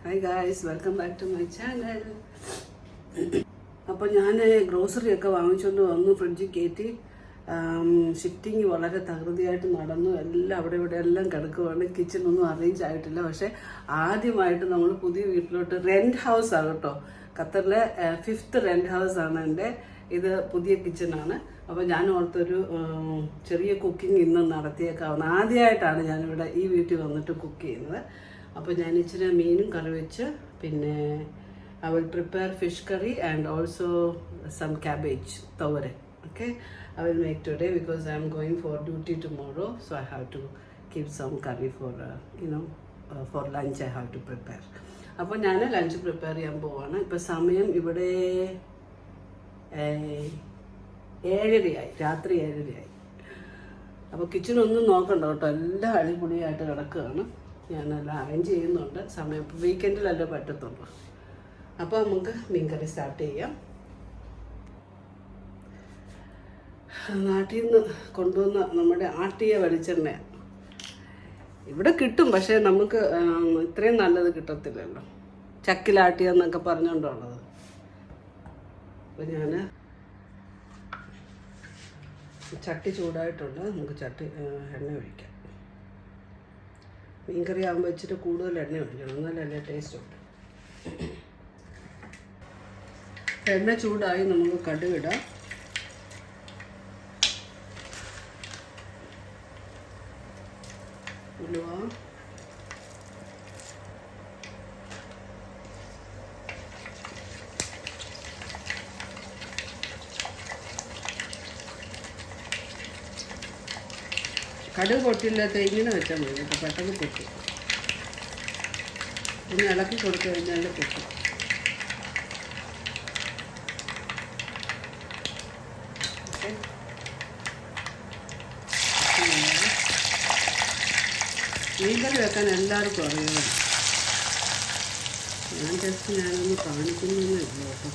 Hi guys, welcome back to my channel. അപ്പോൾ ഞാൻ grocery ഒക്കെ വാങ്ങിച്ചുകൊണ്ട് വന്നു, ഫ്രിഡ്ജിൽ കയറ്റി. ഷിഫ്റ്റിങ് വളരെ തകൃതിയായിട്ട് നടന്നു. എല്ലാം അവിടെ ഇവിടെ എല്ലാം കിടക്കുവാണ്. കിച്ചണൊന്നും അറേഞ്ച് ആയിട്ടില്ല. പക്ഷേ ആദ്യമായിട്ട് നമ്മൾ പുതിയ വീട്ടിലോട്ട് റെൻറ്റ് ഹൗസ് ആണ് കേട്ടോ. ഖത്തറിലെ 5th റെൻറ്റ് ഹൗസ് ആണ് എൻ്റെ. ഇത് പുതിയ കിച്ചണാണ്. അപ്പോൾ ഞാൻ ഓർത്തൊരു ചെറിയ കുക്കിംഗ് ഇന്ന് നടത്തിയേക്കാവുന്ന. ആദ്യമായിട്ടാണ് ഞാനിവിടെ ഈ വീട്ടിൽ വന്നിട്ട് കുക്ക് ചെയ്യുന്നത്. അപ്പോൾ ഞാൻ ഇച്ചിരി മീനും കറി വെച്ച്, പിന്നെ I will prepare fish curry and also some cabbage thoran. Okay, I will make today because I am going for duty tomorrow, so I have to keep some curry for for lunch I have to prepare. അപ്പോൾ ഞാൻ lunch prepare ചെയ്യാൻ പോവാണ്. ഇപ്പോൾ സമയം ഇവിടെ 7:30 രാത്രി 7:30. അപ്പോൾ കിച്ചണൊന്നും നോക്കണ്ട കേട്ടോ, എല്ലാം അടിപൊളിയായിട്ട് കിടക്കുകയാണ്. ഞാനെല്ലാം അറേഞ്ച് ചെയ്യുന്നുണ്ട്. സമയം വീക്കെൻഡിലല്ലേ പറ്റത്തുള്ളൂ. അപ്പോൾ നമുക്ക് മീൻകറി സ്റ്റാർട്ട് ചെയ്യാം. നാട്ടിൽ നിന്ന് കൊണ്ടുവന്ന നമ്മുടെ ആട്ടിയ വെളിച്ചെണ്ണ ഇവിടെ കിട്ടും, പക്ഷേ നമുക്ക് ഇത്രയും നല്ലത് കിട്ടത്തില്ലല്ലോ, ചക്കിലാട്ടിയെന്നൊക്കെ പറഞ്ഞുകൊണ്ടുള്ളത്. അപ്പോൾ ഞാൻ ചട്ടി ചൂടായിട്ടുണ്ട്, നമുക്ക് എണ്ണ ഒഴിക്കാം. മീൻകറി ആകുമ്പോൾ ഇച്ചിരി കൂടുതൽ എണ്ണ ഒഴിക്കണം, എന്നാലല്ലേ ടേസ്റ്റ് ഉണ്ട്. എണ്ണ ചൂടായി, നമുക്ക് കടുകിടാം. ഉലുവ, കടുക് പൊട്ടില്ലാത്ത ഇങ്ങനെ വെച്ചാൽ മതി കേട്ടോ, പെട്ടെന്ന് പൊട്ടും. പിന്നെ ഇളക്കി കൊടുത്തു കഴിഞ്ഞാൽ പൊട്ടും. മീൻകറി വെക്കാൻ എല്ലാവർക്കും അറിയാം. ഞാനൊന്ന് കാണിക്കുന്നേ ഉള്ളൂ കേട്ടോ.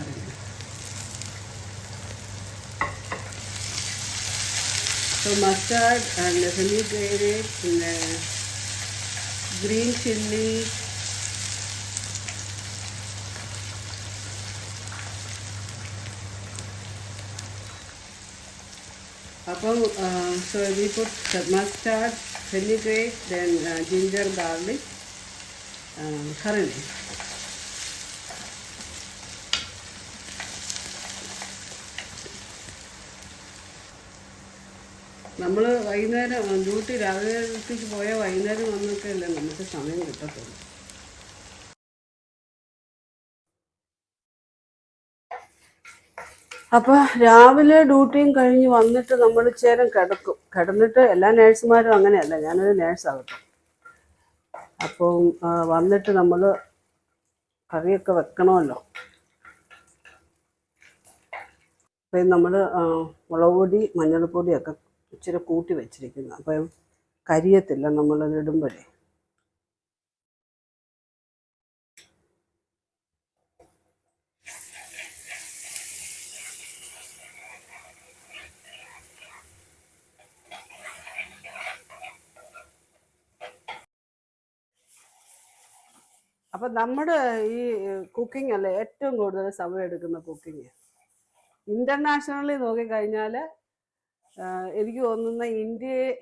അറിയില്ല. So mustard and fenugreek, പിന്നെ green chilli, അപ്പം so we put mustard, fenugreek, then ginger, garlic, curry leaf. നമ്മൾ വൈകുന്നേരം ഡ്യൂട്ടി രാവിലത്തേക്ക് പോയാൽ വൈകുന്നേരം വന്നൊക്കെയല്ലേ നമുക്ക് സമയം കിട്ടത്തുള്ളൂ. അപ്പോൾ രാവിലെ ഡ്യൂട്ടിയും കഴിഞ്ഞ് വന്നിട്ട് നമ്മൾ ചേരം കിടന്നിട്ട്, എല്ലാ നേഴ്സുമാരും അങ്ങനെയല്ല, ഞാനൊരു നേഴ്സാകട്ടെ. അപ്പം വന്നിട്ട് നമ്മൾ കറിയൊക്കെ വെക്കണമല്ലോ. അപ്പം നമ്മൾ മുളക് പൊടി മഞ്ഞൾപ്പൊടിയൊക്കെ ഇച്ചിരി കൂട്ടി വെച്ചിരിക്കുന്നു. അപ്പം കരിയത്തില്ല നമ്മളത് ഇടുമ്പോഴേ. അപ്പം നമ്മുടെ ഈ കുക്കിംഗ് അല്ലേ ഏറ്റവും കൂടുതൽ സമയം എടുക്കുന്ന കുക്കിങ്. ഇൻ്റർനാഷണലി നോക്കിക്കഴിഞ്ഞാൽ എനിക്ക് തോന്നുന്ന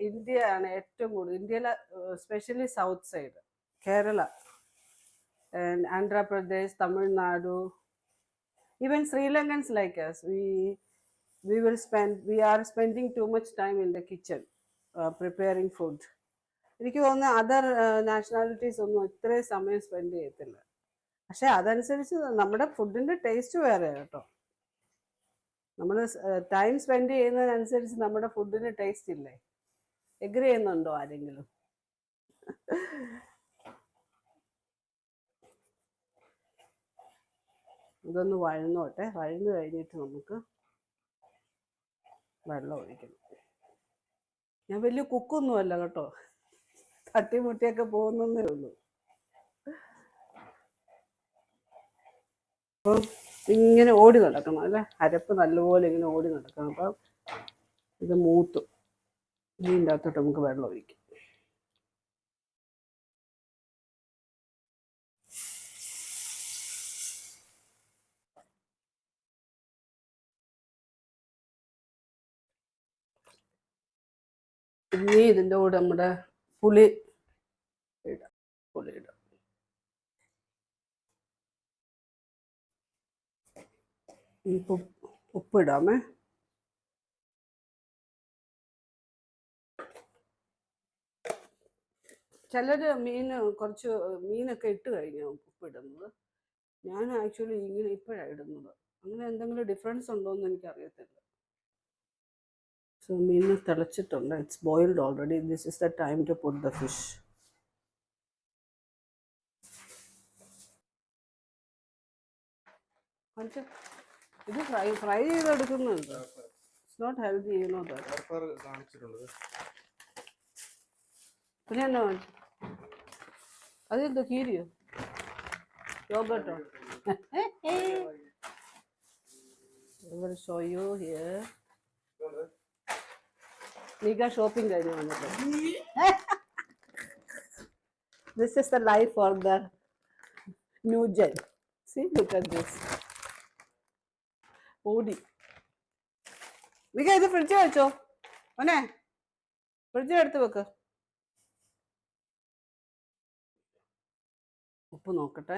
ഇന്ത്യയാണ് ഏറ്റവും കൂടുതൽ. ഇന്ത്യയിലെ specially south side, Kerala, Andhra Pradesh, Tamil Nadu, even Sri Lankans like us, we are spending too much time in the kitchen preparing food. എനിക്ക് തോന്നുന്ന അതർ നാഷണാലിറ്റീസ് ഒന്നും ഇത്രയും സമയം സ്പെൻഡ് ചെയ്യത്തില്ല. പക്ഷെ അതനുസരിച്ച് നമ്മുടെ ഫുഡിന്റെ ടേസ്റ്റ് വേറെ കേട്ടോ. നമ്മൾ ടൈം സ്പെൻഡ് ചെയ്യുന്നതിനനുസരിച്ച് നമ്മുടെ ഫുഡിന് ടേസ്റ്റ് ഇല്ലേ? എഗ്രി ചെയ്യുന്നുണ്ടോ ആരെങ്കിലും? ഇതൊന്ന് വഴന്നോട്ടെ. വഴന്നു കഴിഞ്ഞിട്ട് നമുക്ക് വെള്ളം ഒഴിക്കണം. ഞാൻ വലിയ കുക്കൊന്നുമല്ല കേട്ടോ, തട്ടിമുട്ടിയൊക്കെ പോകുന്നേ ഉള്ളൂ. അപ്പം ഇങ്ങനെ ഓടി നടക്കണം അല്ലേ, അരപ്പ് നല്ലപോലെ ഇങ്ങനെ ഓടി നടക്കണം. അപ്പം ഇത് മൂത്തു. ഇതിൻ്റെ അകത്തോട്ട് നമുക്ക് വെള്ളം ഒഴിക്കാം. ഇനി ഇതിൻ്റെ കൂടെ നമ്മുടെ പുളി ഇടാം. പുളി ഇടാം. ഉപ്പിടാമേ. ചിലർ കുറച്ച് മീനൊക്കെ ഇട്ട് കഴിഞ്ഞാൽ ഉപ്പിടുന്നത്. ഞാൻ ആക്ച്വലി ഇങ്ങനെ ഇപ്പോഴാണ് ഇടുന്നത്. അങ്ങനെ എന്തെങ്കിലും ഡിഫറൻസ് ഉണ്ടോ എന്ന് എനിക്കറിയത്തില്ല. സോ മീൻ തിളച്ചിട്ടുണ്ട്. It's boiled already. This is the time to put the fish. ഇത് ഫ്രൈ ചെയ്തെടുക്കുന്നുണ്ട്. It's not healthy, you know that. പിന്നെ എന്നാ വാങ്ങിച്ചു? അതെന്തോ കീരിയോ യോഗട്ടോ? Show you here. നീക ഷോപ്പിംഗ് കഴിഞ്ഞ് വന്നിട്ട്. This is the life for the new gen. See, look at this. ഓടി നീക ഇത് ഫ്രിഡ്ജ് വെച്ചോ മോനെ. ഫ്രിഡ്ജിൽ എടുത്ത് വെക്ക്. ഉപ്പ് നോക്കട്ടെ.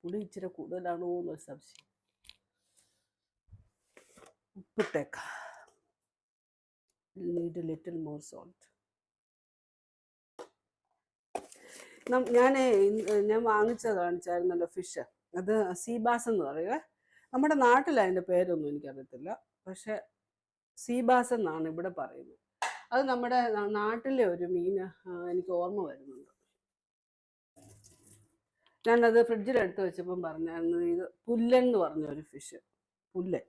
പുളി ഇച്ചിരി കൂടുതലാണോ എന്നൊരു സംശയം. ഉപ്പിട്ടേക്കാം. Need a little more salt. ഞാൻ വാങ്ങിച്ചത് കാണിച്ചായിരുന്നല്ലോ ഫിഷ്. അത് സീബാസ് എന്ന് പറയുക. നമ്മുടെ നാട്ടിൽ അതിൻ്റെ പേരൊന്നും എനിക്കറിയത്തില്ല, പക്ഷെ സീബാസ് എന്നാണ് ഇവിടെ പറയുന്നത്. അത് നമ്മുടെ നാട്ടിലെ ഒരു മീൻ എനിക്ക് ഓർമ്മ വരുന്നുണ്ട്. ഞാനത് ഫ്രിഡ്ജിലെടുത്ത് വെച്ചപ്പം പറഞ്ഞായിരുന്നു ഇത് പുല്ലൻ എന്ന് പറഞ്ഞ ഒരു ഫിഷ്. പുല്ലൻ.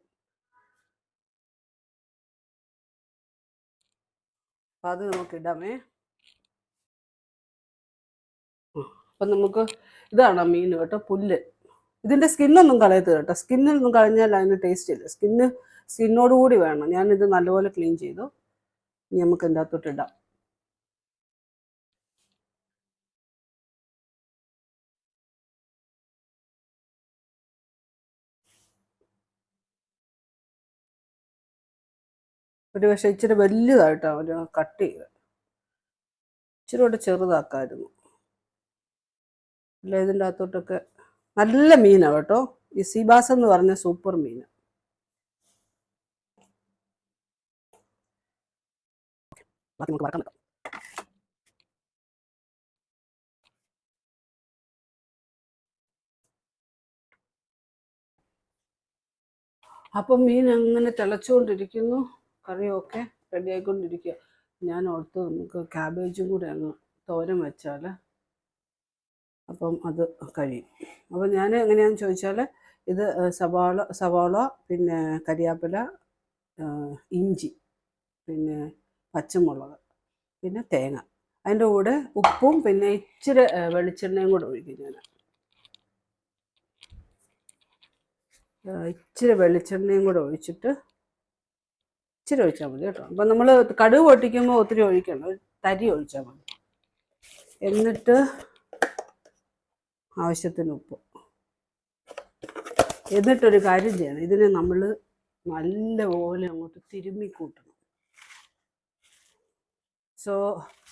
അപ്പം അത് നമുക്കിടാമേ. അപ്പം നമുക്ക് ഇതാണ് മീൻ കേട്ടോ, പുല്ലൻ. ഇതിൻ്റെ സ്കിന്നൊന്നും കളയത്ത് കേട്ടോ. സ്കിന്നൊന്നും കളഞ്ഞാൽ അതിന് ടേസ്റ്റ് ഇല്ല. സ്കിന്നോടുകൂടി വേണം. ഞാനിത് നല്ലപോലെ ക്ലീൻ ചെയ്തു. ഇനി നമുക്ക് ഇതിൻ്റെ അകത്തോട്ട് ഇടാം. ഒരു പക്ഷേ ഇച്ചിരി വലുതായിട്ടാണ് അവർ കട്ട് ചെയ്ത്. ഇച്ചിരി കൂടെ ചെറുതാക്കായിരുന്നു. അല്ല ഇതിൻ്റെ അകത്തോട്ടൊക്കെ നല്ല മീനാണ് കേട്ടോ. ഈ സീബാസ് എന്ന് പറഞ്ഞ സൂപ്പർ മീൻ. നമുക്ക് വറക്കാൻ വെക്കാം. അപ്പം മീൻ അങ്ങനെ തിളച്ചുകൊണ്ടിരിക്കുന്നു. കറിയൊക്കെ റെഡി ആയിക്കൊണ്ടിരിക്കുക. ഞാൻ ഓർത്ത് നമുക്ക് ക്യാബേജും കൂടെ അങ്ങ് തോരൻ വെച്ചാൽ അപ്പം അത് കഴിയും. അപ്പം ഞാൻ എങ്ങനെയാണെന്ന് ചോദിച്ചാൽ ഇത് സവാള പിന്നെ കരിയാപ്പില, ഇഞ്ചി, പിന്നെ പച്ചമുളക്, പിന്നെ തേങ്ങ, അതിൻ്റെ കൂടെ ഉപ്പും പിന്നെ ഇച്ചിരി വെളിച്ചെണ്ണയും കൂടെ ഒഴിക്കും. ഞാൻ ഇച്ചിരി വെളിച്ചെണ്ണയും കൂടെ ഒഴിച്ചിട്ട് ഇച്ചിരി ഒഴിച്ചാൽ മതി കേട്ടോ. അപ്പം നമ്മൾ കടുക് പൊട്ടിക്കുമ്പോൾ ഒത്തിരി ഒഴിക്കണം, ഒരു തരി ഒഴിച്ചാൽ മതി. എന്നിട്ട് ആവശ്യത്തിന് ഉപ്പ്. എന്നിട്ടൊരു കാര്യം ചെയ്യണം, ഇതിനെ നമ്മൾ നല്ലപോലെ അങ്ങോട്ട് തിരുമ്മി കൂട്ടണം. So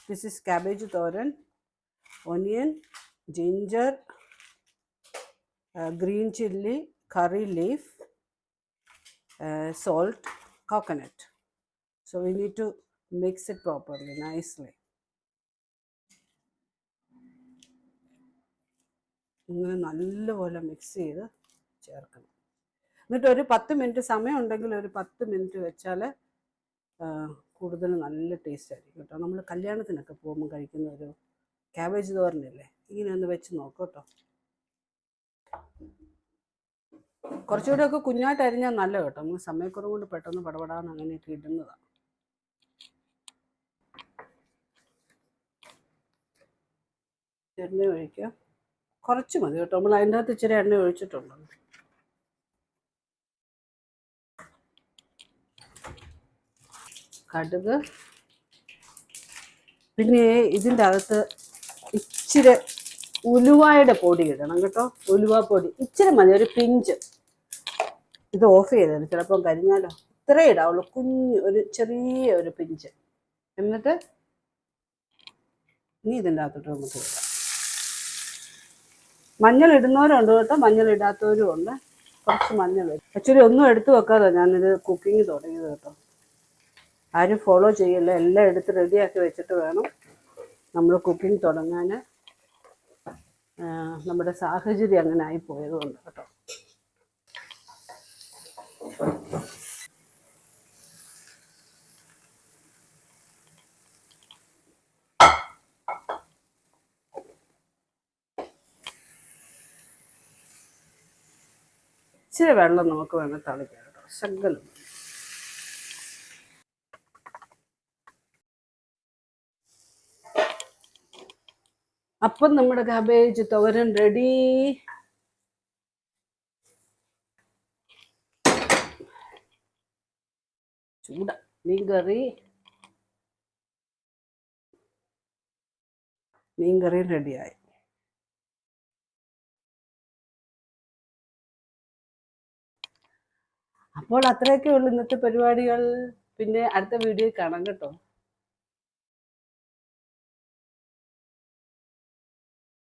this is cabbage thoran, onion, ginger, green chilli, curry leaf, salt, coconut. So we need to mix it properly, nicely. ഇങ്ങനെ നല്ലപോലെ മിക്സ് ചെയ്ത് ചേർക്കണം. എന്നിട്ട് ഒരു 10 മിനിറ്റ് സമയം ഉണ്ടെങ്കിൽ ഒരു 10 മിനിറ്റ് വെച്ചാൽ കൂടുതൽ നല്ല ടേസ്റ്റ് ആയിരിക്കും കേട്ടോ. നമ്മൾ കല്യാണത്തിനൊക്കെ പോകുമ്പോൾ കഴിക്കുന്ന ഒരു ക്യാബേജ് തോരനില്ലേ, ഇങ്ങനെ ഒന്ന് വെച്ച് നോക്കാം കേട്ടോ. കുറച്ചുകൂടെ ഒക്കെ കുഞ്ഞായിട്ട് അരിഞ്ഞാൽ നല്ല കേട്ടോ. നമുക്ക് സമയക്കുറവ് കൊണ്ട് പെട്ടെന്ന് പടപടാന്ന് അങ്ങനെയൊക്കെ ഇടുന്നതാണ്. എണ്ണ ഒഴിക്കുക, കുറച്ച് മതി കേട്ടോ. നമ്മൾ അതിൻ്റെ അകത്ത് ഇച്ചിരി എണ്ണ ഒഴിച്ചിട്ടുണ്ട്. കടുക്, പിന്നെ ഇതിൻ്റെ അകത്ത് ഇച്ചിരി ഉലുവായുടെ പൊടി ഇടണം കേട്ടോ. ഉലുവ പൊടി ഇച്ചിരി മതി, ഒരു പിഞ്ച്. ഇത് ഓഫ് ചെയ്തത് ചിലപ്പം കരിഞ്ഞാലോ. ഇത്രേ ഇടാവുള്ളൂ, ഒരു ചെറിയ ഒരു പിഞ്ച്. എന്നിട്ട് ഇനി ഇതിൻ്റെ അകത്തോട്ട് നമുക്ക് ഇടാം. മഞ്ഞൾ ഇടുന്നവരുണ്ട് കേട്ടോ, മഞ്ഞൾ ഇടാത്തവരും ഉണ്ട്. കുറച്ച് മഞ്ഞൾ ആക്ച്വലി ഒന്നും എടുത്തു വെക്കാതെ ഞാനിത് കുക്കിംഗ് തുടങ്ങിയത് കേട്ടോ. ആരും ഫോളോ ചെയ്യില്ല, എല്ലാം എടുത്ത് റെഡിയാക്കി വെച്ചിട്ട് വേണം നമ്മൾ കുക്കിംഗ് തുടങ്ങാൻ. നമ്മുടെ സാഹചര്യം അങ്ങനെ ആയിപ്പോയതുകൊണ്ട് കേട്ടോ. ഇച്ചിരി വെള്ളം നമുക്ക് വേണം തളിക്കാം കേട്ടോ, ശകലം. അപ്പം നമ്മുടെ കാബേജ് തോരൻ റെഡി. ചൂട മീൻകറി റെഡിയായി. അപ്പോൾ അത്രയൊക്കെ ഉള്ളൂ ഇന്നത്തെ പരിപാടികൾ. പിന്നെ അടുത്ത വീഡിയോ കാണാം കേട്ടോ.